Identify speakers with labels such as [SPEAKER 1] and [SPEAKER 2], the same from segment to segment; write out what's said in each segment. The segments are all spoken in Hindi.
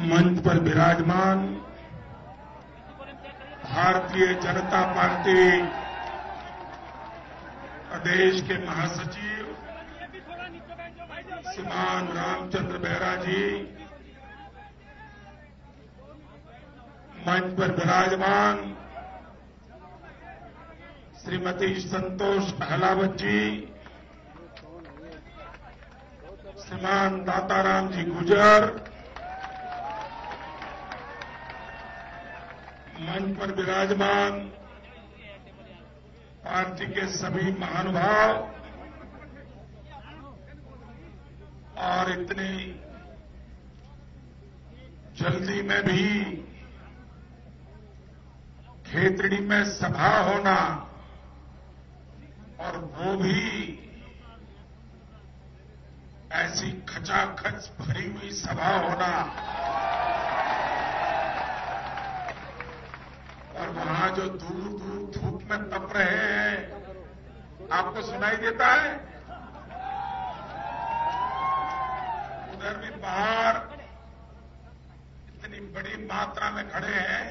[SPEAKER 1] मंच पर विराजमान भारतीय जनता पार्टी प्रदेश के महासचिव श्रीमान रामचंद्र बेहरा जी, मंच पर विराजमान श्रीमती संतोष अहलावत जी, श्रीमान दाताराम जी गुजर, मंच पर विराजमान पार्टी के सभी महानुभाव और इतनी जल्दी में भी खेतड़ी में सभा होना और वो भी ऐसी खचाखच भरी हुई सभा होना और वहां जो दूर दूर धूप में तप रहे हैं, आपको सुनाई देता है? उधर भी बाहर इतनी बड़ी मात्रा में खड़े हैं,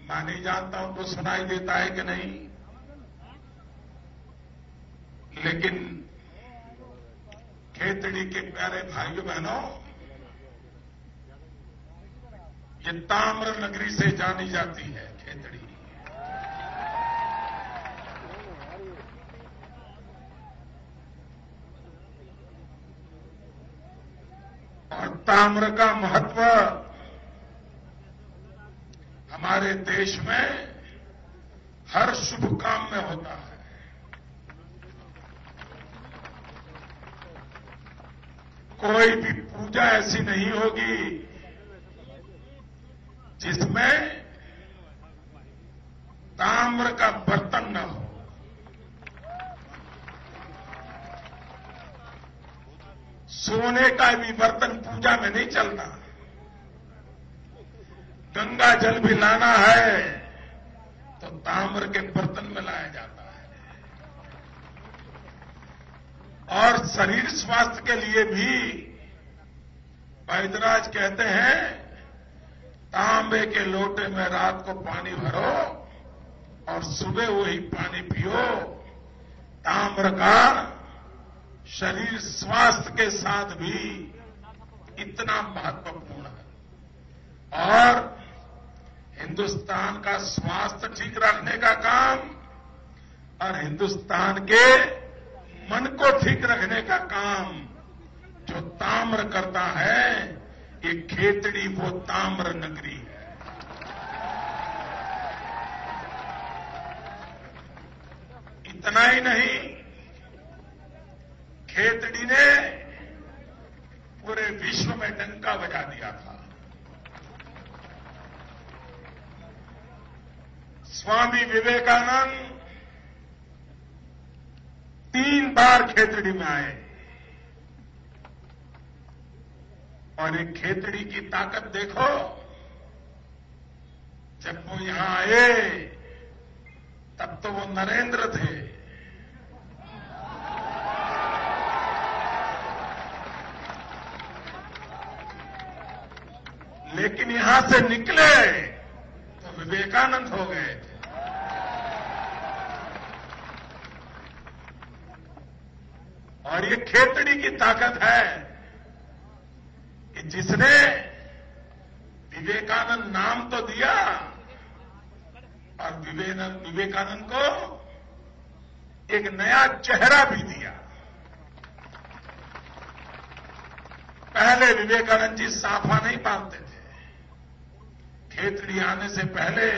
[SPEAKER 1] मैं नहीं जानता उनको सुनाई देता है कि नहीं, लेकिन खेतड़ी के प्यारे भाइयों बहनों, ये ताम्र नगरी से जानी जाती है खेतड़ी। और ताम्र का महत्व हमारे देश में हर शुभ काम में होता है। कोई भी पूजा ऐसी नहीं होगी जिसमें ताम्र का बर्तन न हो। सोने का भी बर्तन पूजा में नहीं चलता। गंगा जल भी लाना है तो ताम्र के बर्तन में लाया जाता है। और शरीर स्वास्थ्य के लिए भी वैद्यराज कहते हैं, तांबे के लोटे में रात को पानी भरो और सुबह वही पानी पियो। ताम्र का शरीर स्वास्थ्य के साथ भी इतना महत्वपूर्ण है। और हिंदुस्तान का स्वास्थ्य ठीक रखने का काम और हिंदुस्तान के मन को ठीक रखने का काम जो ताम्र करता है, ये खेतड़ी वो ताम्र नगरी है। इतना ही नहीं, खेतड़ी ने पूरे विश्व में डंका बजा दिया था। स्वामी विवेकानंद 3 बार खेतड़ी में आए और एक खेतड़ी की ताकत देखो। जब वो यहां आए तब तो वो नरेंद्र थे, लेकिन यहां से निकले तो विवेकानंद हो गए थे। और ये खेतड़ी की ताकत है कि जिसने विवेकानंद नाम तो दिया और विवेकानंद को एक नया चेहरा भी दिया। पहले विवेकानंद जी साफा नहीं बांधते थे। खेतड़ी आने से पहले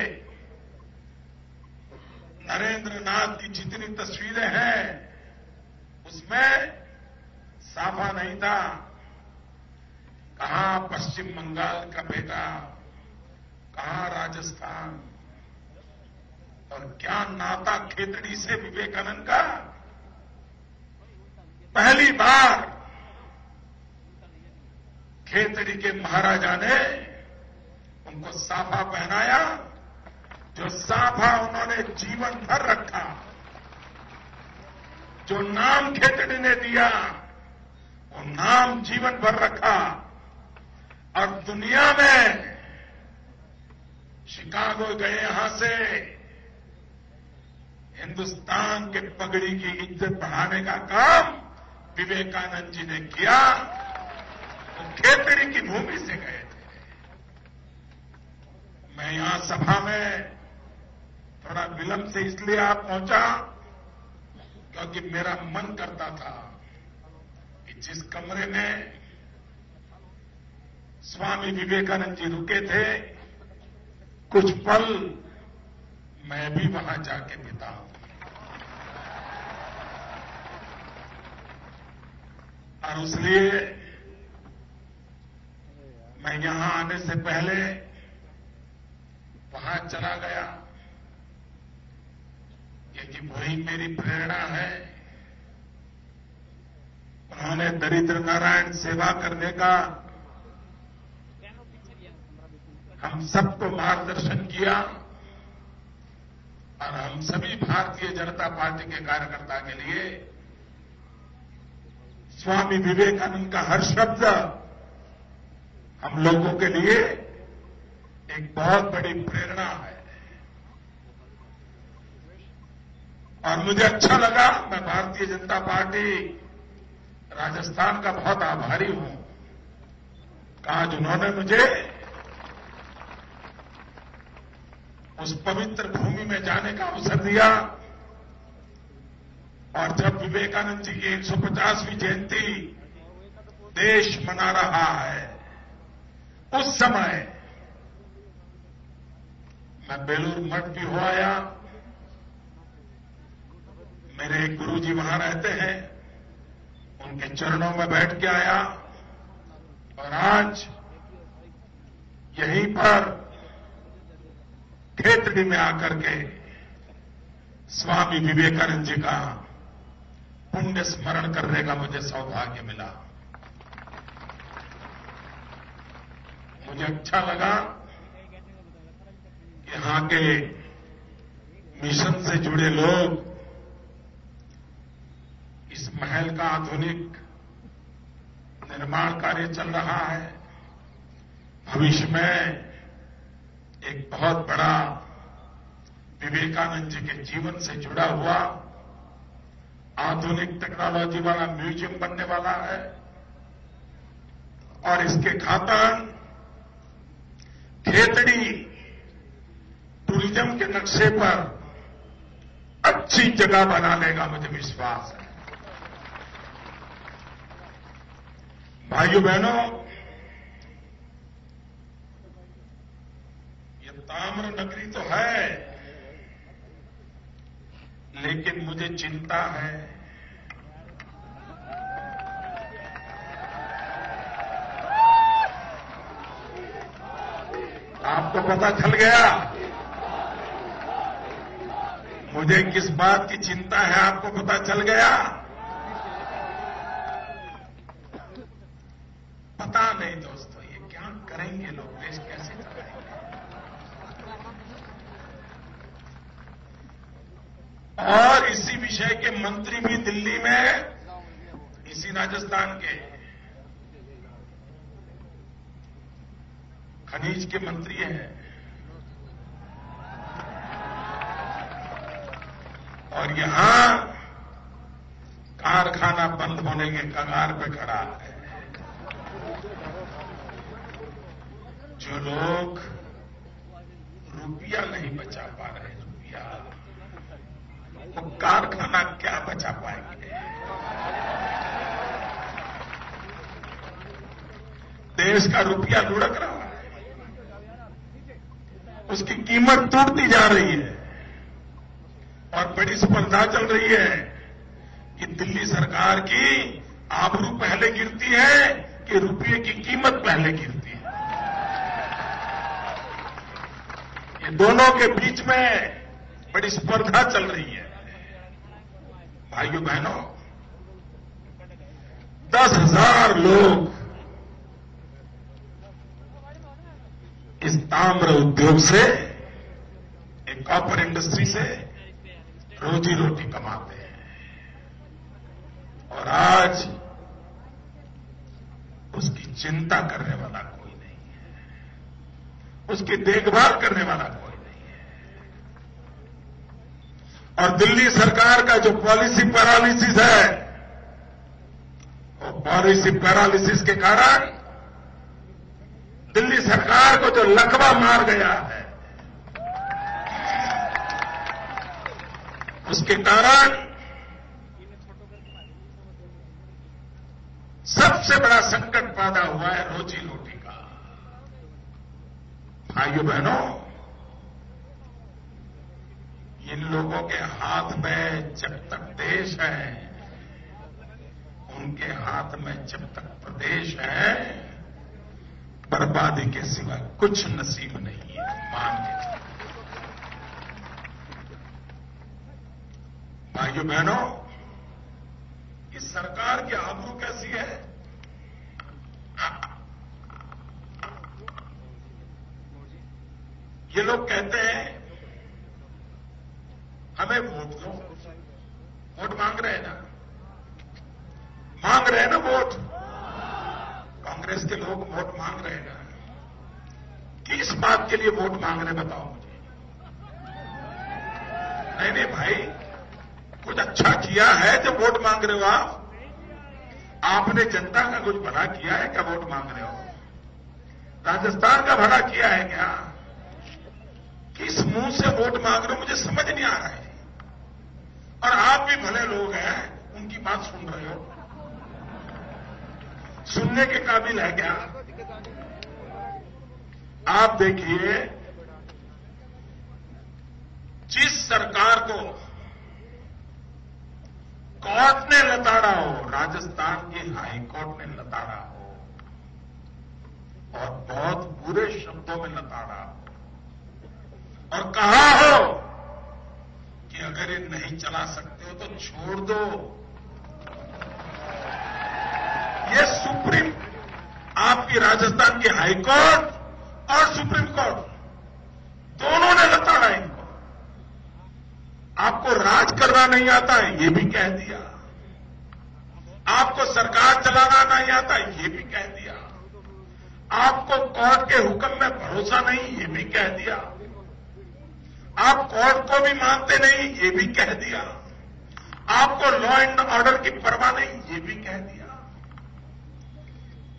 [SPEAKER 1] नरेंद्र नाथ की जितनी तस्वीरें हैं उसमें साफा नहीं था। कहां पश्चिम बंगाल का बेटा, कहां राजस्थान, और क्या नाता खेतड़ी से विवेकानंद का। पहली बार खेतड़ी के महाराजा ने उनको साफा पहनाया जो साफा उन्होंने जीवन भर रखा, जो नाम खेतड़ी ने दिया वो नाम जीवन भर रखा और दुनिया में शिकागो गए, यहां से हिंदुस्तान के पगड़ी की इज्जत बढ़ाने का काम विवेकानंद जी ने किया। वो खेतड़ी की भूमि से गए थे। मैं यहां सभा में थोड़ा विलंब से इसलिए आप पहुंचा क्योंकि मेरा मन करता था कि जिस कमरे में स्वामी विवेकानंद जी रुके थे, कुछ पल मैं भी वहां जाके बिताऊं। और इसलिए मैं यहां आने से पहले वहां चला गया, क्योंकि वही मेरी प्रेरणा है। उन्होंने दरिद्र नारायण सेवा करने का हम सबको मार्गदर्शन किया और हम सभी भारतीय जनता पार्टी के कार्यकर्ता के लिए स्वामी विवेकानंद का हर शब्द हम लोगों के लिए एक बहुत बड़ी प्रेरणा है। और मुझे अच्छा लगा, मैं भारतीय जनता पार्टी राजस्थान का बहुत आभारी हूं कि आज उन्होंने मुझे उस पवित्र भूमि में जाने का अवसर दिया। और जब विवेकानंद जी की 150वीं जयंती देश मना रहा है, उस समय मैं बेलूर मठ भी हो आया। मेरे एक गुरुजी वहां रहते हैं, उनके चरणों में बैठ के आया और आज यहीं पर खेतड़ी में आकर के स्वामी विवेकानंद जी का पुण्य स्मरण करने का मुझे सौभाग्य मिला। मुझे अच्छा लगा कि यहां के मिशन से जुड़े लोग इस महल का आधुनिक निर्माण कार्य चल रहा है। भविष्य में एक बहुत बड़ा विवेकानंद जी के जीवन से जुड़ा हुआ आधुनिक टेक्नोलॉजी वाला म्यूजियम बनने वाला है और इसके खातिर खेतड़ी टूरिज्म के नक्शे पर अच्छी जगह बना लेगा, मुझे विश्वास है। भाइयों बहनों, ये ताम्र नगरी तो है, लेकिन मुझे चिंता है आपको पता चल गया मुझे किस बात की चिंता है, आपको पता चल गया? पता नहीं दोस्तों, ये क्या करेंगे लोग, देश कैसे चलाएंगे? और इसी विषय के मंत्री भी दिल्ली में, इसी राजस्थान के खनिज के मंत्री हैं और यहां कारखाना बंद होने के कगार पे खड़ा है। जो लोग रुपया नहीं बचा पा रहे, रुपया, वो कारखाना क्या बचा पाएंगे? देश का रुपया लुढ़क रहा है, उसकी कीमत टूटती जा रही है और बड़ी स्पर्धा चल रही है कि दिल्ली सरकार की आबरू पहले गिरती है कि रुपये की कीमत पहले गिरती है। ये दोनों के बीच में बड़ी स्पर्धा चल रही है। भाइयों बहनों, 10,000 लोग इस ताम्र उद्योग से कॉपर इंडस्ट्री से रोजी रोटी कमाते हैं और आज उसकी चिंता करने वाला कोई नहीं है, उसकी देखभाल करने वाला कोई नहीं है। और दिल्ली सरकार का जो पॉलिसी पैरालिसिस है, वो पॉलिसी पैरालिसिस के कारण दिल्ली सरकार को जो लकवा मार गया है, उसके कारण सबसे बड़ा संकट पैदा हुआ है रोजी रोटी का। भाइयों बहनों, इन लोगों के हाथ में जब तक देश है, उनके हाथ में जब तक प्रदेश है, बर्बादी के सिवा कुछ नसीब नहीं है। मान लीजिए भाइयों बहनों, इस सरकार की आबरू कैसी है? ये लोग कहते हैं हमें वोट दो, वोट मांग रहे हैं ना, मांग रहे हैं ना वोट। कांग्रेस के लोग वोट मांग रहे हैं ना, किस बात के लिए वोट मांग रहे हैं बताओ मुझे। नहीं नहीं भाई, कुछ अच्छा किया है जब वोट मांग रहे हो आप? आपने जनता का कुछ भला किया है क्या वोट मांग रहे हो? राजस्थान का भला किया है क्या? किस मुंह से वोट मांग रहे हो मुझे समझ नहीं आ रहा है। और आप भी भले लोग हैं, उनकी बात सुन रहे हो, सुनने के काबिल है क्या? आप देखिए, जिस सरकार को कोर्ट ने लताड़ा हो, राजस्थान की हाई कोर्ट ने लताड़ा हो और बहुत बुरे शब्दों में लताड़ा हो और कहा हो कि अगर ये नहीं चला सकते हो तो छोड़ दो, ये सुप्रीम, आपकी राजस्थान की हाई कोर्ट और सुप्रीम कोर्ट दोनों ने लताड़ा इनको। आपको राज करना नहीं आता है, ये भी कह दिया। आपको सरकार चलाना नहीं आता, ये भी कह दिया। आपको कोर्ट के हुक्म में भरोसा नहीं, ये भी कह दिया। आप कोर्ट को भी मानते नहीं, ये भी कह दिया। आपको लॉ एंड ऑर्डर की परवाह नहीं, ये भी कह दिया।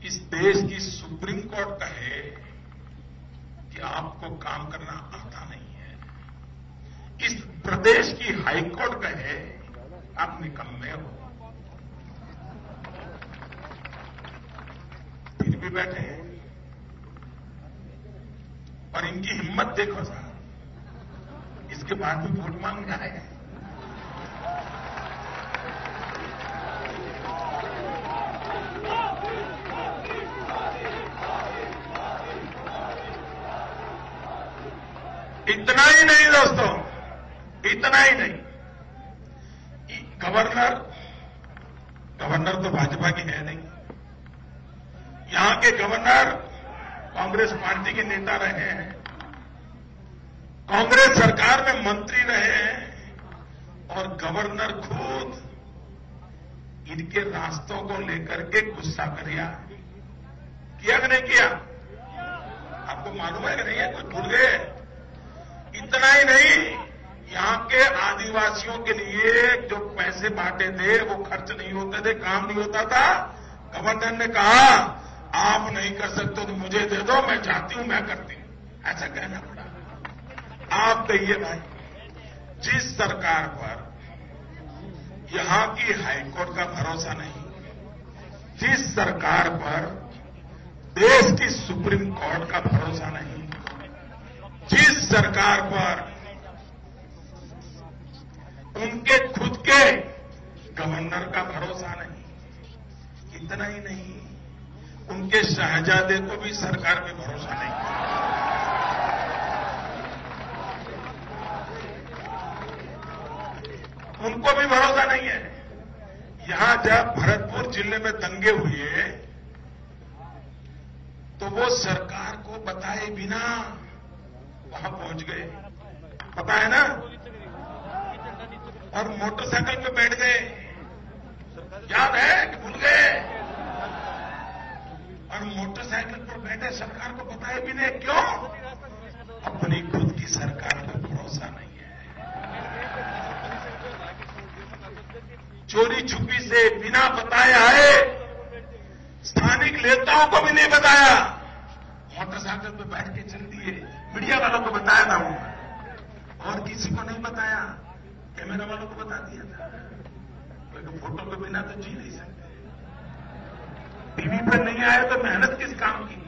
[SPEAKER 1] इस देश की सुप्रीम कोर्ट कहे कि आपको काम करना आता नहीं है, इस प्रदेश की हाई कोर्ट कहे आप निकम्मे हो, फिर भी बैठे हैं। और इनकी हिम्मत देखो साहब, इसके बाद भी वोट मांगने आए। इतना ही नहीं दोस्तों, इतना ही नहीं, गवर्नर तो भाजपा की है नहीं। यहां के गवर्नर कांग्रेस पार्टी के नेता रहे हैं, कांग्रेस सरकार में मंत्री रहे हैं और गवर्नर खुद इनके रास्तों को लेकर के गुस्सा किया कि नहीं किया? आपको मालूम है कि नहीं है? कुछ भूल गए? इतना ही नहीं, यहां के आदिवासियों के लिए जो पैसे बांटे थे वो खर्च नहीं होते थे, काम नहीं होता था। गवर्नर ने कहा आप नहीं कर सकते तो मुझे दे दो, मैं चाहती हूं मैं करती हूं, ऐसा कहना पड़ा। आप कहिए भाई, जिस सरकार पर यहां की हाईकोर्ट का भरोसा नहीं, जिस सरकार पर देश की सुप्रीम कोर्ट का भरोसा नहीं, जिस सरकार पर उनके खुद के गवर्नर का भरोसा नहीं, इतना ही नहीं, उनके शहजादे को भी सरकार में भरोसा नहीं। उनको भी भरोसा नहीं है। यहां जब भरतपुर जिले में दंगे हुए तो वो सरकार को बताए बिना वहां पहुंच गए। पता है ना? और मोटरसाइकिल पे बैठ गए, याद है कि भूल गए? और मोटरसाइकिल पर बैठे सरकार को बताए भी नहीं, क्यों? अपनी खुद की सरकार पर भरोसा नहीं है। चोरी छुपी से बिना बताए आए, स्थानिक नेताओं को भी नहीं बताया, मोटरसाइकिल पे बैठ के चल दिए। मीडिया वालों को बताया था वो, और किसी को नहीं बताया, कैमरा वालों को बता दिया था। क्योंकि फोटो के बिना तो जी नहीं सकते। टीवी पर नहीं आए तो मेहनत किस काम की?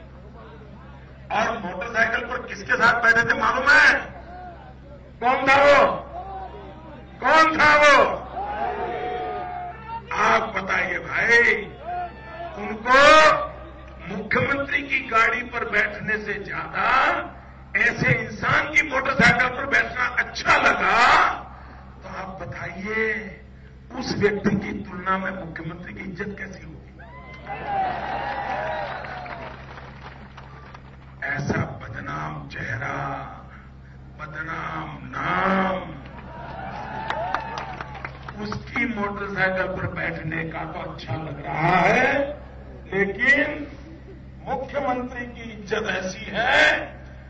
[SPEAKER 1] और मोटरसाइकिल पर किसके साथ बैठे थे मालूम है? कौन था वो? कौन था वो? आप बताइए भाई। उनको मुख्यमंत्री की गाड़ी पर बैठने से ज्यादा ऐसे इंसान की मोटरसाइकिल पर बैठना अच्छा लगा, तो आप बताइए उस व्यक्ति की तुलना में मुख्यमंत्री की इज्जत कैसी होगी? ऐसा बदनाम चेहरा, बदनाम नाम, उसकी मोटरसाइकिल पर बैठने का तो अच्छा लग रहा है, लेकिन मुख्यमंत्री की इज्जत ऐसी है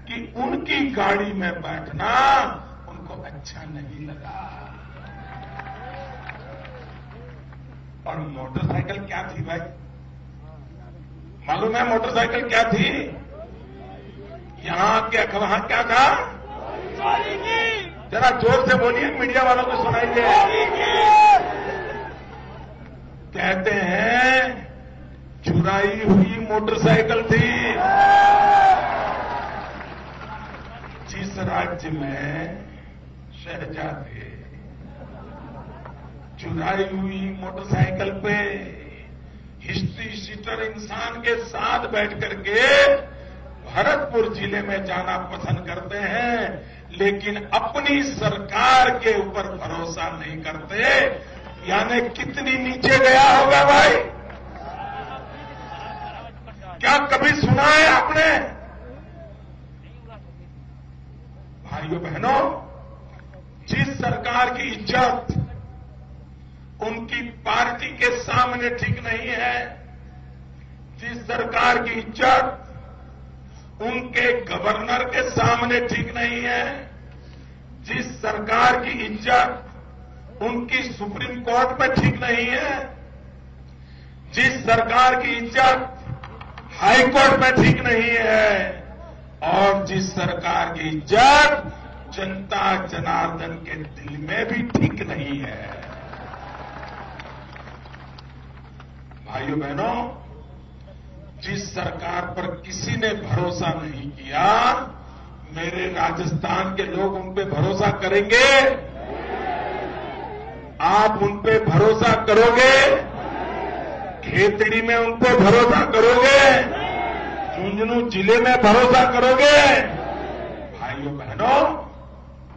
[SPEAKER 1] कि उनकी गाड़ी में बैठना उनको अच्छा नहीं लगा। और मोटरसाइकिल क्या थी भाई? मालूम है मोटरसाइकिल क्या थी? यहां क्या, वहां क्या था? जरा जोर से बोलिए, मीडिया वालों को सुनाइए। कहते हैं चुराई हुई मोटरसाइकिल थी। जिस राज्य में शहजादे चुराई हुई मोटरसाइकिल पे हिस्ट्री सीटर इंसान के साथ बैठ करके भरतपुर जिले में जाना पसंद करते हैं, लेकिन अपनी सरकार के ऊपर भरोसा नहीं करते, यानी कितनी नीचे गया होगा भाई? क्या कभी सुना है आपने? भाइयों बहनों, जिस सरकार की इज्जत उनकी पार्टी के सामने ठीक नहीं है, जिस सरकार की इज्जत उनके गवर्नर के सामने ठीक नहीं है, जिस सरकार की इज्जत उनकी सुप्रीम कोर्ट में ठीक नहीं है, जिस सरकार की इज्जत हाई कोर्ट में ठीक नहीं है, और जिस सरकार की इज्जत जनता जनार्दन के दिल में भी ठीक नहीं है। भाइयों बहनों, जिस सरकार पर किसी ने भरोसा नहीं किया, मेरे राजस्थान के लोग उन पे भरोसा करेंगे? आप उन पे भरोसा करोगे? खेतड़ी में उन पे भरोसा करोगे? झुंझुनू जिले में भरोसा करोगे? भाइयों बहनों,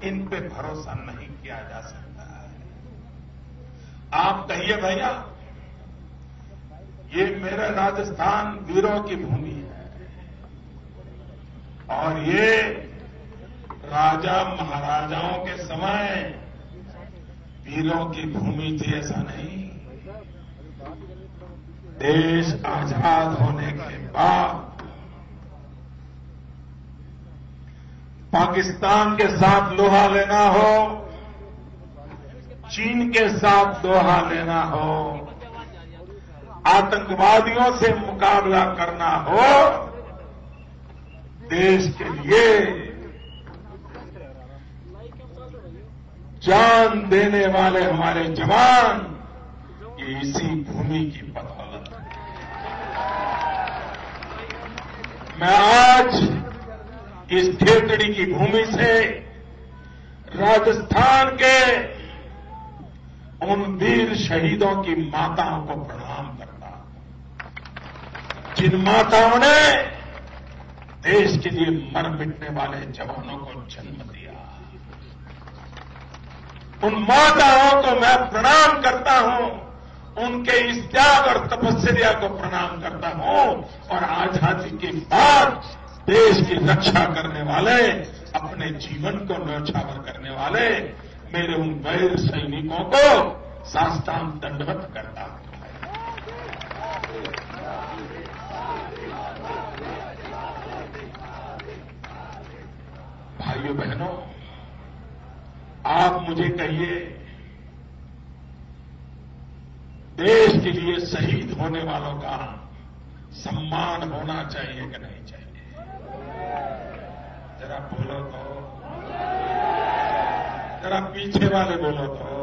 [SPEAKER 1] इन पे भरोसा नहीं किया जा सकता है। आप कहिए भैया, ये मेरा राजस्थान वीरों की भूमि है, और ये राजा महाराजाओं के समय वीरों की भूमि थी, ऐसा नहीं। देश आजाद होने के बाद पाकिस्तान के साथ लोहा लेना हो, चीन के साथ लोहा लेना हो, आतंकवादियों से मुकाबला करना हो, देश के लिए जान देने वाले हमारे जवान ये इसी भूमि की बदौलत है। मैं आज इस खेतड़ी की भूमि से राजस्थान के उन वीर शहीदों की माताओं को प्रणाम करता हूं, जिन माताओं ने देश के लिए मर मिटने वाले जवानों को जन्म दिया। उन माताओं को मैं प्रणाम करता हूं, उनके इस त्याग और तपस्या को प्रणाम करता हूं, और आजादी के बाद देश की रक्षा करने वाले अपने जीवन को न्यौछावर करने वाले मेरे उन वीर सैनिकों को साष्टांग दंडवत करता हूं। भाइयों बहनों, आप मुझे कहिए, देश के लिए शहीद होने वालों का सम्मान होना चाहिए कि नहीं चाहिए? जरा बोलो तो, जरा पीछे वाले बोलो तो।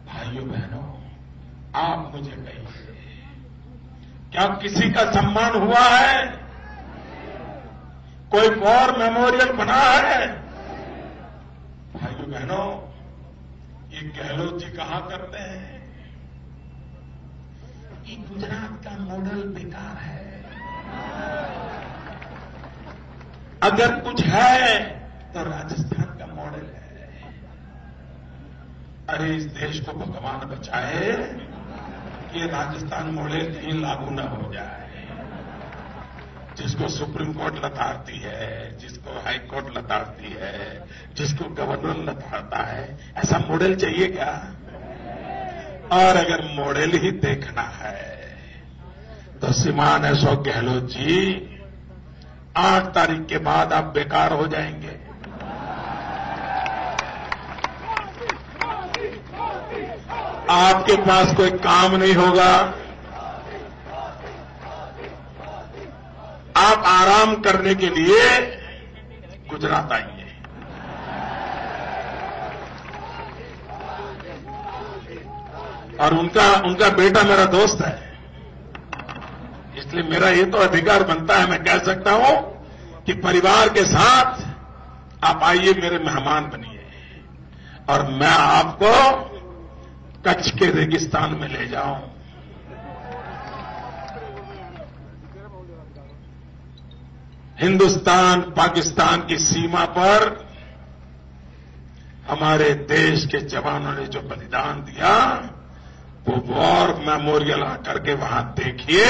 [SPEAKER 1] भाइयों बहनों, आप मुझे कहिए, क्या किसी का सम्मान हुआ है? कोई वॉर मेमोरियल बना है? भाइयों बहनों, ये गहलोत जी कहा करते हैं कि गुजरात का मॉडल बेकार है, अगर कुछ है तो राजस्थान का मॉडल है। अरे इस देश को भगवान बचाए कि राजस्थान मॉडल कहीं लागू न हो जाए, जिसको सुप्रीम कोर्ट लताड़ती है, जिसको हाई कोर्ट लताड़ती है, जिसको गवर्नर लताड़ता है, ऐसा मॉडल चाहिए क्या? और अगर मॉडल ही देखना है तो श्रीमान अशोक गहलोत जी 8 तारीख के बाद आप बेकार हो जाएंगे। आपके पास कोई काम नहीं होगा, आप आराम करने के लिए गुजरात आएंगे। और उनका बेटा मेरा दोस्त है, इसलिए मेरा ये तो अधिकार बनता है, मैं कह सकता हूं कि परिवार के साथ आप आइए, मेरे मेहमान बनिए और मैं आपको कच्छ के रेगिस्तान में ले जाऊं। हिंदुस्तान पाकिस्तान की सीमा पर हमारे देश के जवानों ने जो बलिदान दिया, वो वॉर मेमोरियल आकर के वहां देखिए,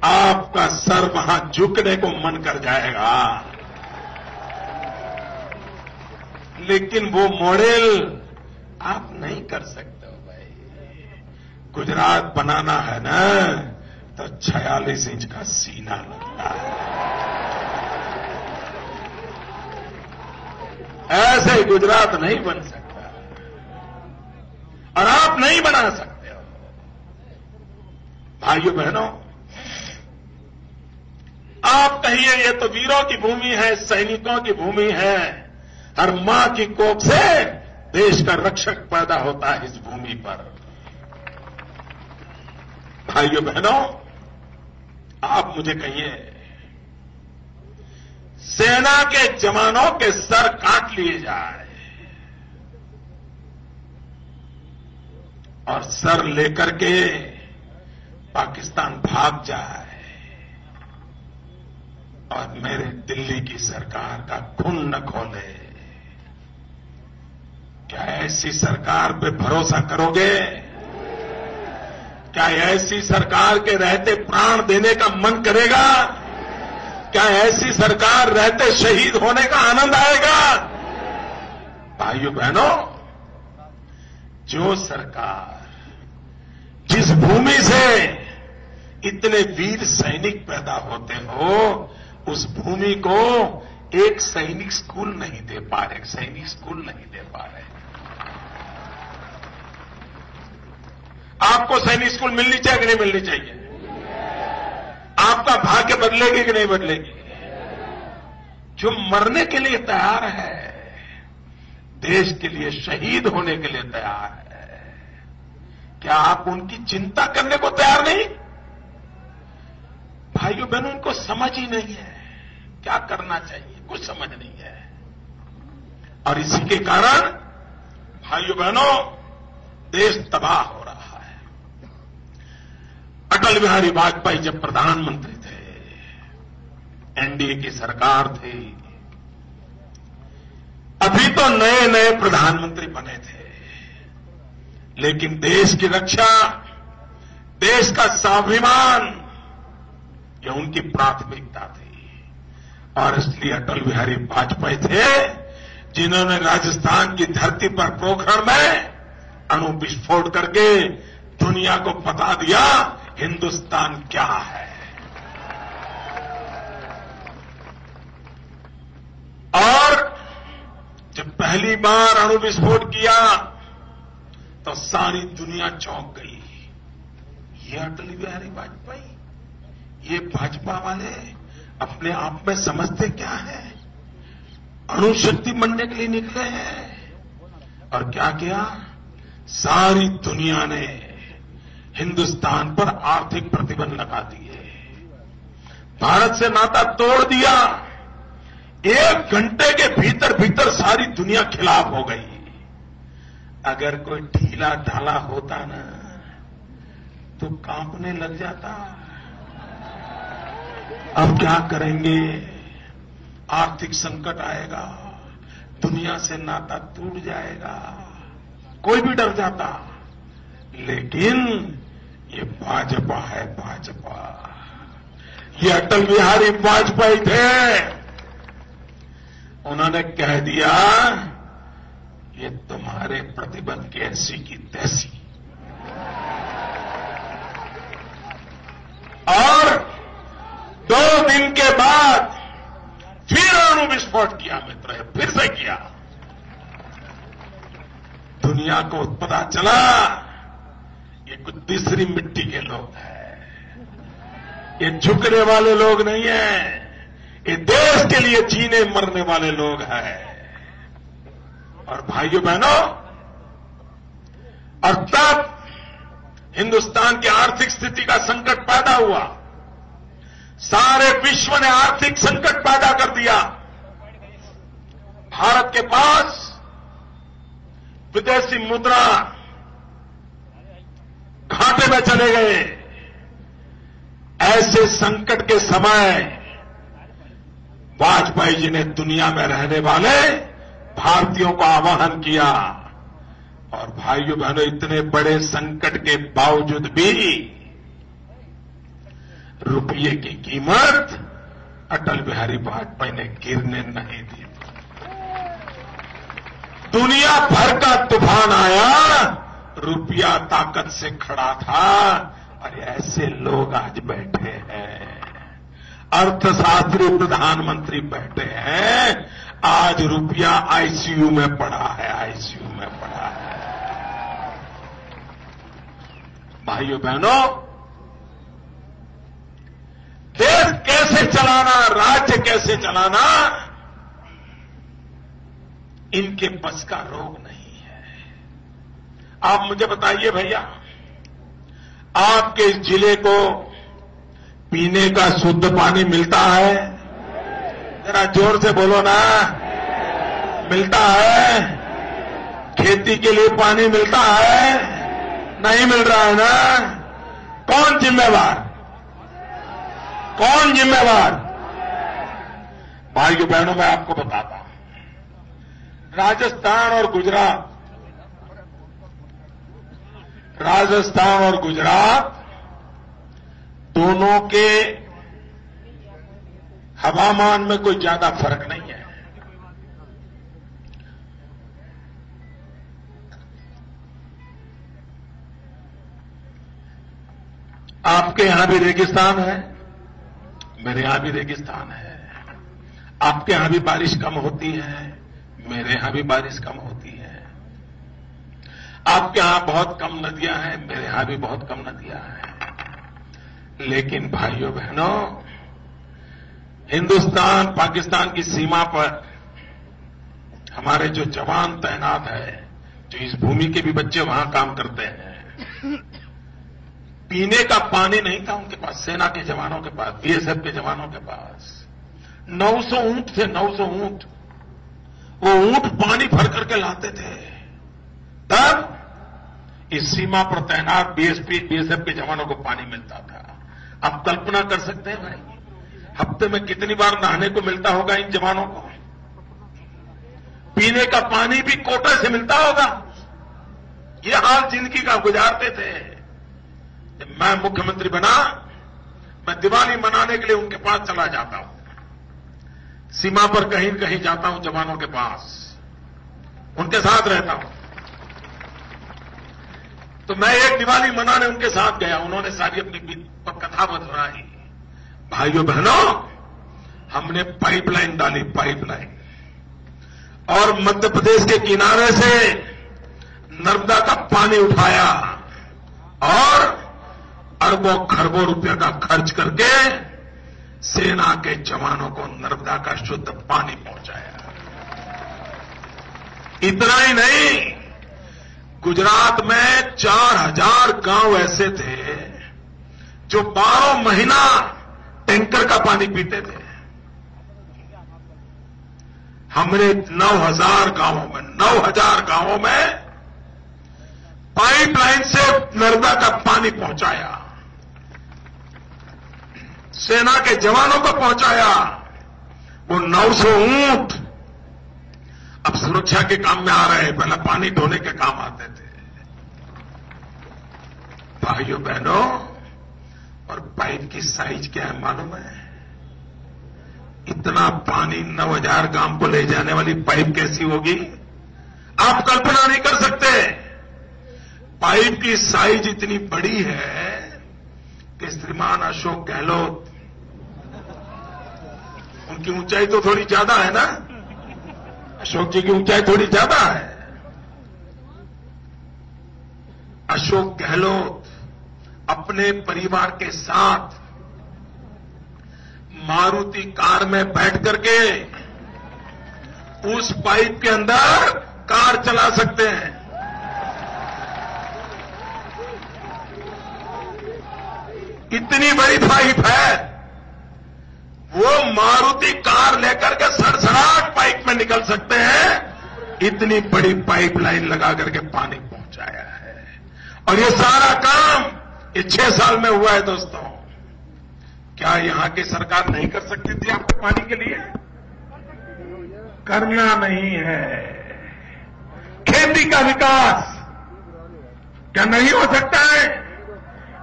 [SPEAKER 1] आपका सर वहां झुकने को मन कर जाएगा। लेकिन वो मॉडल आप नहीं कर सकते हो भाई। गुजरात बनाना है ना तो 46 इंच का सीना लगता है। ऐसे गुजरात नहीं बन सकता और आप नहीं बना सकते हो। भाइयों बहनों, आप कहिए ये तो वीरों की भूमि है, सैनिकों की भूमि है, हर मां की कोख से देश का रक्षक पैदा होता है इस भूमि पर। भाइयों बहनों, आप मुझे कहिए, सेना के जवानों के सर काट लिए जाए और सर लेकर के पाकिस्तान भाग जाए और मेरे दिल्ली की सरकार का खून न खोले, क्या ऐसी सरकार पे भरोसा करोगे? क्या ऐसी सरकार के रहते प्राण देने का मन करेगा? क्या ऐसी सरकार रहते शहीद होने का आनंद आएगा? भाइयों बहनों, जो सरकार जिस भूमि से इतने वीर सैनिक पैदा होते हो, उस भूमि को एक सैनिक स्कूल नहीं दे पा रहे, सैनिक स्कूल नहीं दे पा रहे। आपको सैनिक स्कूल मिलनी चाहिए कि नहीं मिलनी चाहिए? आपका भाग्य बदलेगी कि नहीं बदलेगी? जो मरने के लिए तैयार है, देश के लिए शहीद होने के लिए तैयार है, क्या आप उनकी चिंता करने को तैयार नहीं? भाइयों बहनों, उनको समझ ही नहीं है क्या करना चाहिए, कुछ समझ नहीं है। और इसी के कारण भाइयों बहनों, देश तबाह हो रहा है। अटल बिहारी वाजपेयी जब प्रधानमंत्री थे, एनडीए की सरकार थी, अभी तो नए नए प्रधानमंत्री बने थे, लेकिन देश की रक्षा, देश का स्वाभिमान, यह उनकी प्राथमिकता थी। और इसलिए अटल बिहारी वाजपेयी थे जिन्होंने राजस्थान की धरती पर पोखरण में अणु विस्फोट करके दुनिया को बता दिया हिंदुस्तान क्या है। और जब पहली बार अणु विस्फोट किया तो सारी दुनिया चौंक गई। ये अटल बिहारी वाजपेयी, ये भाजपा वाले अपने आप में समझते क्या है, अणु शक्ति बनने के लिए निकले हैं। और क्या किया, सारी दुनिया ने हिंदुस्तान पर आर्थिक प्रतिबंध लगा दिए, भारत से नाता तोड़ दिया। 1 घंटे के भीतर भीतर सारी दुनिया खिलाफ हो गई। अगर कोई ढीला ढाला होता ना तो कांपने लग जाता। अब क्या करेंगे, आर्थिक संकट आएगा, दुनिया से नाता टूट जाएगा, कोई भी डर जाता। लेकिन ये भाजपा है, भाजपा। ये अटल बिहारी वाजपेयी थे, उन्होंने कह दिया ये तुम्हारे प्रतिबंध की ऐसी की तैसी। और 2 दिन के बाद फिर अणु विस्फोट किया मित्र, फिर से किया। दुनिया को पता चला ये कुछ तीसरी मिट्टी के लोग हैं, ये झुकने वाले लोग नहीं हैं, ये देश के लिए जीने मरने वाले लोग हैं। और भाइयों बहनों, और तब हिंदुस्तान की आर्थिक स्थिति का संकट पैदा हुआ, सारे विश्व ने आर्थिक संकट पैदा कर दिया। भारत के पास विदेशी मुद्रा घाटे में चले गए। ऐसे संकट के समय वाजपेयी जी ने दुनिया में रहने वाले भारतीयों को आह्वान किया। और भाइयों बहनों, इतने बड़े संकट के बावजूद भी रुपये की कीमत अटल बिहारी वाजपेयी ने गिरने नहीं दी। दुनिया भर का तूफान आया, रुपया ताकत से खड़ा था। और ऐसे लोग आज बैठे हैं, अर्थशास्त्री प्रधानमंत्री बैठे हैं, आज रुपया आईसीयू में पड़ा है, आईसीयू में पड़ा है। भाइयों बहनों, देश कैसे चलाना, राज्य कैसे चलाना, इनके बस का रोग नहीं है। आप मुझे बताइए भैया, आपके इस जिले को पीने का शुद्ध पानी मिलता है? जरा जोर से बोलो ना, मिलता है? खेती के लिए पानी मिलता है? नहीं मिल रहा है ना? कौन जिम्मेवार? कौन जिम्मेवार? भाइयों बहनों, मैं आपको बताता हूं, राजस्थान और गुजरात दोनों के हवामान में कोई ज्यादा फर्क नहीं है। आपके यहां भी रेगिस्तान है, मेरे यहां भी रेगिस्तान है। आपके यहां भी बारिश कम होती है, मेरे यहां भी बारिश कम होती है। आपके यहां बहुत कम नदियां हैं, मेरे यहां भी बहुत कम नदियां हैं। लेकिन भाइयों बहनों, हिंदुस्तान पाकिस्तान की सीमा पर हमारे जो जवान तैनात है, जो इस भूमि के भी बच्चे वहां काम करते हैं, पीने का पानी नहीं था उनके पास, सेना के जवानों के पास, बीएसएफ के जवानों के पास। 900 ऊंट थे, 900 ऊंट। वो ऊंट पानी भर करके लाते थे, तब इस सीमा पर तैनात बीएसएफ के जवानों को पानी मिलता था। आप कल्पना कर सकते हैं भाई, हफ्ते में कितनी बार नहाने को मिलता होगा इन जवानों को? पीने का पानी भी कोटे से मिलता होगा। ये हाल जिंदगी का गुजारते थे। जब मैं मुख्यमंत्री बना, मैं दिवाली मनाने के लिए उनके पास चला जाता हूं। सीमा पर कहीं कहीं जाता हूं जवानों के पास, उनके साथ रहता हूं। तो मैं एक दिवाली मनाने उनके साथ गया, उन्होंने सारी अपनी कथा बताई। भाइयों बहनों, हमने पाइपलाइन डाली, पाइपलाइन, और मध्य प्रदेश के किनारे से नर्मदा का पानी उठाया और अरबों खरबों रुपये का खर्च करके सेना के जवानों को नर्मदा का शुद्ध पानी पहुंचाया। इतना ही नहीं, गुजरात में 4000 गांव ऐसे थे जो 12 महीना टैंकर का पानी पीते थे। हमने 9000 गांवों में पाइपलाइन से नर्मदा का पानी पहुंचाया, सेना के जवानों को पहुंचाया। वो 900 ऊंट अब सुरक्षा के काम में आ रहे हैं, पहले पानी ढोने के काम आते थे। भाइयों बहनों, और पाइप की साइज क्या है मालूम है? इतना पानी 9000 गांव को ले जाने वाली पाइप कैसी होगी, आप कल्पना नहीं कर सकते। पाइप की साइज इतनी बड़ी है कि श्रीमान अशोक गहलोत, उनकी ऊंचाई तो थोड़ी ज्यादा है ना, अशोक जी की ऊंचाई थोड़ी ज्यादा है। अशोक गहलोत अपने परिवार के साथ मारुति कार में बैठ करके उस पाइप के अंदर कार चला सकते हैं। इतनी बड़ी पाइप है, वो मारुति कार लेकर के सड़सड़ाहट पाइप में निकल सकते हैं। इतनी बड़ी पाइपलाइन लगा करके पानी पहुंचाया है, और ये सारा काम ये 6 साल में हुआ है। दोस्तों, क्या यहां की सरकार नहीं कर सकती थी आपके पानी के लिए? करना नहीं है। खेती का विकास क्या नहीं हो सकता है?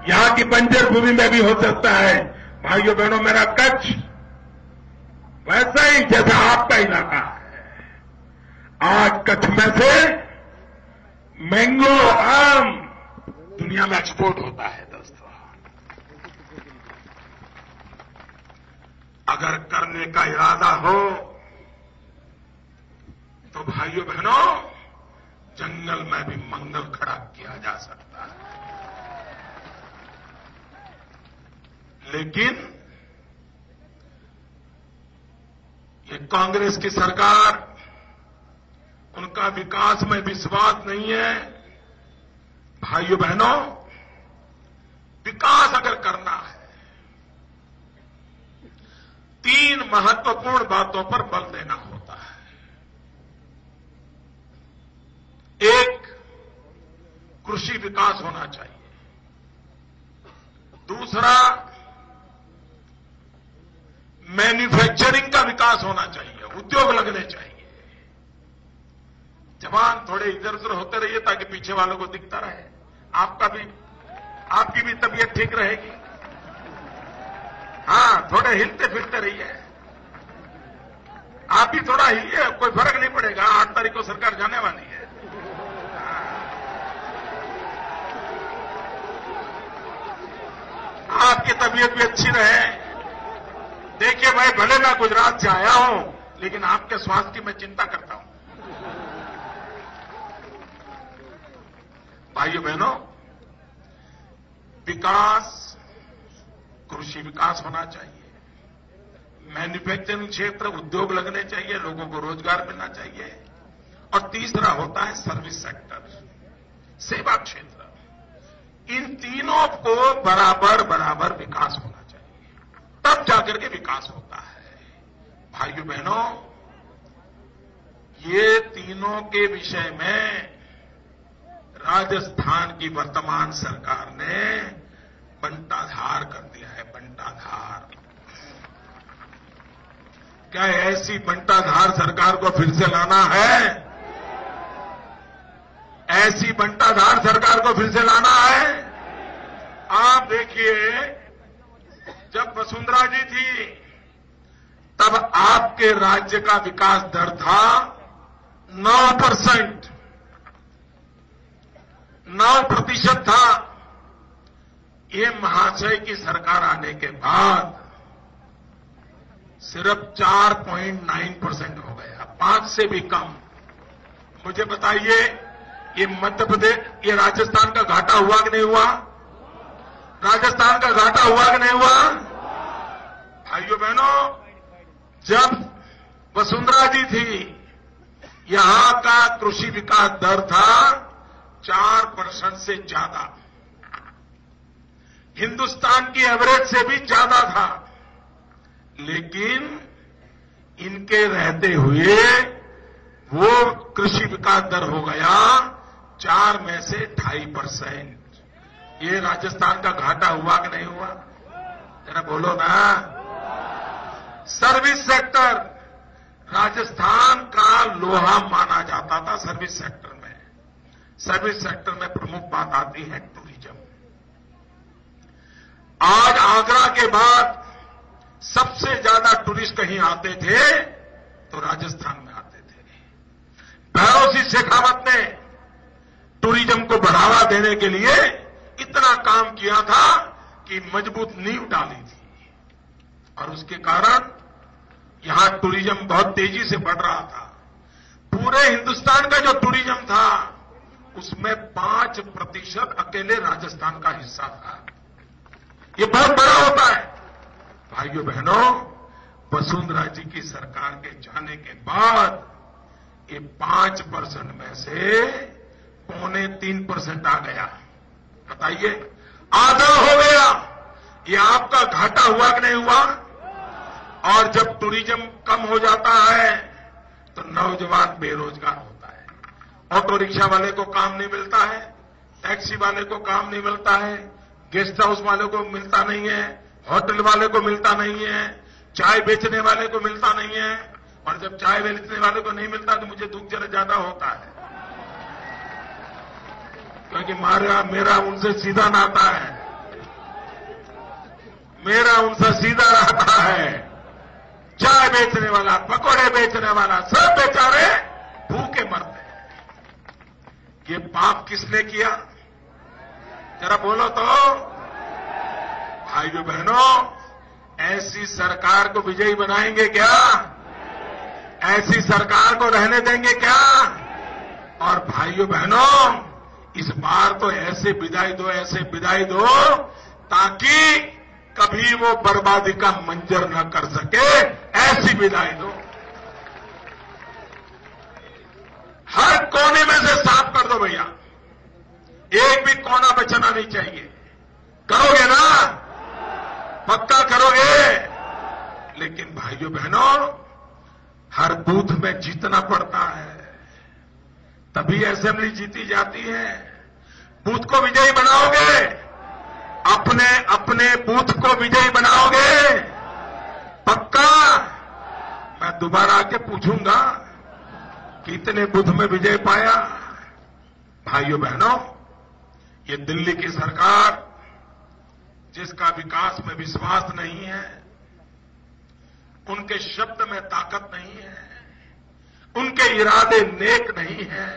[SPEAKER 1] यहां की बंजर भूमि में भी हो सकता है। भाइयों बहनों, मेरा कच्छ वैसा ही जैसा आपका इलाका है। आज कच्छ में से मैंगो, आम दुनिया में एक्सपोर्ट होता है। दोस्तों, अगर करने का इरादा हो तो भाइयों बहनों, जंगल में भी मंगल खड़ा किया जा सकता है। लेकिन ये कांग्रेस की सरकार, उनका विकास में विश्वास नहीं है। भाइयों बहनों, विकास अगर करना है, 3 महत्वपूर्ण बातों पर बल देना होता है। एक, कृषि विकास होना चाहिए। दूसरा, मैन्युफैक्चरिंग का विकास होना चाहिए, उद्योग लगने चाहिए। जवान थोड़े इधर उधर होते रहिए ताकि पीछे वालों को दिखता रहे, आपकी भी तबीयत ठीक रहेगी। हाँ, थोड़े हिलते फिरते रहिए, आप भी थोड़ा हिलिए, कोई फर्क नहीं पड़ेगा। 8 तारीख को सरकार जाने वाली है। आपकी तबीयत भी अच्छी रहे। देखिए भाई, भले मैं गुजरात से आया हूं, लेकिन आपके स्वास्थ्य की मैं चिंता करता हूं। भाइयों बहनों, विकास, कृषि विकास होना चाहिए, मैन्युफैक्चरिंग क्षेत्र, उद्योग लगने चाहिए, लोगों को रोजगार मिलना चाहिए। और तीसरा होता है सर्विस सेक्टर, सेवा क्षेत्र। इन तीनों को बराबर बराबर विकास होना चाहिए, तब जाकर के विकास होता है। भाइयों बहनों, ये तीनों के विषय में राजस्थान की वर्तमान सरकार ने बंटाधार कर दिया है। बंटाधार, क्या ऐसी बंटाधार सरकार को फिर से लाना है? ऐसी बंटाधार सरकार को फिर से लाना है? आप देखिए, जब वसुंधरा जी थी तब आपके राज्य का विकास दर था 9%, 9% था। ये महाशय की सरकार आने के बाद सिर्फ 4.9% हो गया, 5 से भी कम। मुझे बताइए, ये मध्य प्रदेश, ये राजस्थान का घाटा हुआ कि नहीं हुआ? राजस्थान का घाटा हुआ कि नहीं हुआ? भाइयों बहनों, जब वसुंधरा जी थी, यहां का कृषि विकास दर था 4% से ज्यादा, हिंदुस्तान की एवरेज से भी ज्यादा था। लेकिन इनके रहते हुए वो कृषि विकास दर हो गया 4 में से 2.5%। ये राजस्थान का घाटा हुआ कि नहीं हुआ? जरा बोलो ना। सर्विस सेक्टर, राजस्थान का लोहा माना जाता था सर्विस सेक्टर में। सर्विस सेक्टर में प्रमुख बात आती है टूरिज्म। आज आगरा के बाद सबसे ज्यादा टूरिस्ट कहीं आते थे तो राजस्थान में आते थे। भैरव सिंह शेखावत ने टूरिज्म को बढ़ावा देने के लिए इतना काम किया था कि मजबूत नींव डाली थी, और उसके कारण यहां टूरिज्म बहुत तेजी से बढ़ रहा था। पूरे हिंदुस्तान का जो टूरिज्म था उसमें 5% अकेले राजस्थान का हिस्सा था। ये बहुत बड़ा होता है। भाइयों बहनों, वसुंधरा जी की सरकार के जाने के बाद ये 5% में से 2.25% आ गया। बताइए, आधा हो गया। ये आपका घाटा हुआ कि नहीं हुआ? और जब टूरिज्म कम हो जाता है तो नौजवान बेरोजगार होता है। ऑटो रिक्शा वाले को काम नहीं मिलता है, टैक्सी वाले को काम नहीं मिलता है, गेस्ट हाउस वाले को मिलता नहीं है, होटल वाले को मिलता नहीं है, चाय बेचने वाले को मिलता नहीं है। और जब चाय बेचने वाले को नहीं मिलता तो मुझे दुख जरा ज्यादा होता है, क्योंकि मेरा उनसे सीधा नाता है, मेरा उनसे सीधा नाता है। चाय बेचने वाला, पकौड़े बेचने वाला, सब बेचारे भूखे मरते हैं। ये पाप किसने किया? जरा बोलो तो। भाइयों बहनों, ऐसी सरकार को विजयी बनाएंगे क्या? ऐसी सरकार को रहने देंगे क्या? और भाइयों बहनों, इस बार तो ऐसे विदाई दो, ऐसे विदाई दो ताकि कभी वो बर्बादी का मंजर न कर सके, ऐसी विदाई दो। हर कोने में से साफ कर दो भैया, एक भी कोना बचना नहीं चाहिए। करोगे ना? पक्का करोगे? लेकिन भाइयों बहनों, हर बूथ में जीतना पड़ता है, तभी असेंबली जीती जाती है। बूथ को विजयी बनाओगे, अपने अपने बूथ को विजयी बनाओगे, पक्का? मैं दोबारा आके पूछूंगा कितने बूथ में विजय पाया। भाइयों बहनों, ये दिल्ली की सरकार जिसका विकास में विश्वास नहीं है, उनके शब्द में ताकत नहीं है, उनके इरादे नेक नहीं है,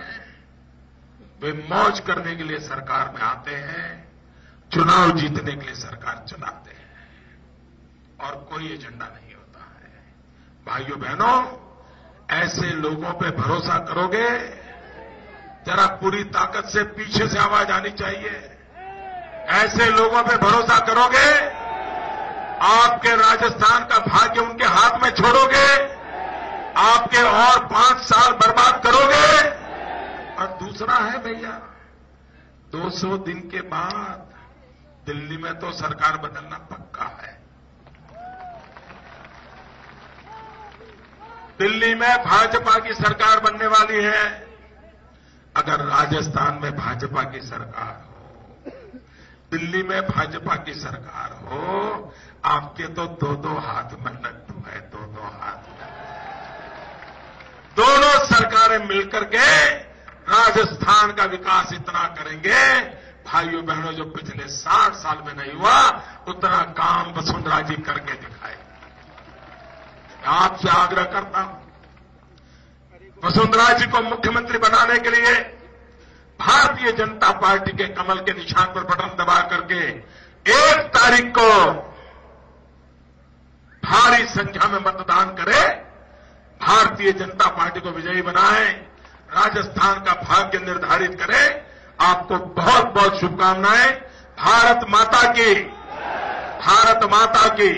[SPEAKER 1] वे मौज करने के लिए सरकार में आते हैं, चुनाव जीतने के लिए सरकार चलाते हैं और कोई एजेंडा नहीं होता है। भाइयों बहनों, ऐसे लोगों पे भरोसा करोगे? जरा पूरी ताकत से पीछे से आवाज आनी चाहिए। ऐसे लोगों पे भरोसा करोगे? आपके राजस्थान का भाग्य उनके हाथ में छोड़ोगे? आपके और 5 साल बर्बाद करोगे? और दूसरा है भैया, 200 दिन के बाद दिल्ली में तो सरकार बदलना पक्का है। दिल्ली में भाजपा की सरकार बनने वाली है। अगर राजस्थान में भाजपा की सरकार हो, दिल्ली में भाजपा की सरकार हो, आपके तो 2-2 हाथ में लड्डू है, 2-2 हाथ में। दोनों सरकारें मिलकर के राजस्थान का विकास इतना करेंगे, भाइयों बहनों, जो पिछले 60 साल में नहीं हुआ, उतना काम वसुंधरा जी करके दिखाए। आपसे आग्रह करता हूं, वसुंधरा जी को मुख्यमंत्री बनाने के लिए भारतीय जनता पार्टी के कमल के निशान पर बटन दबा करके 1 तारीख को भारी संख्या में मतदान करें, भारतीय जनता पार्टी को विजयी बनाएं, राजस्थान का भाग्य निर्धारित करें। आपको बहुत बहुत शुभकामनाएं। भारत माता की, भारत माता की।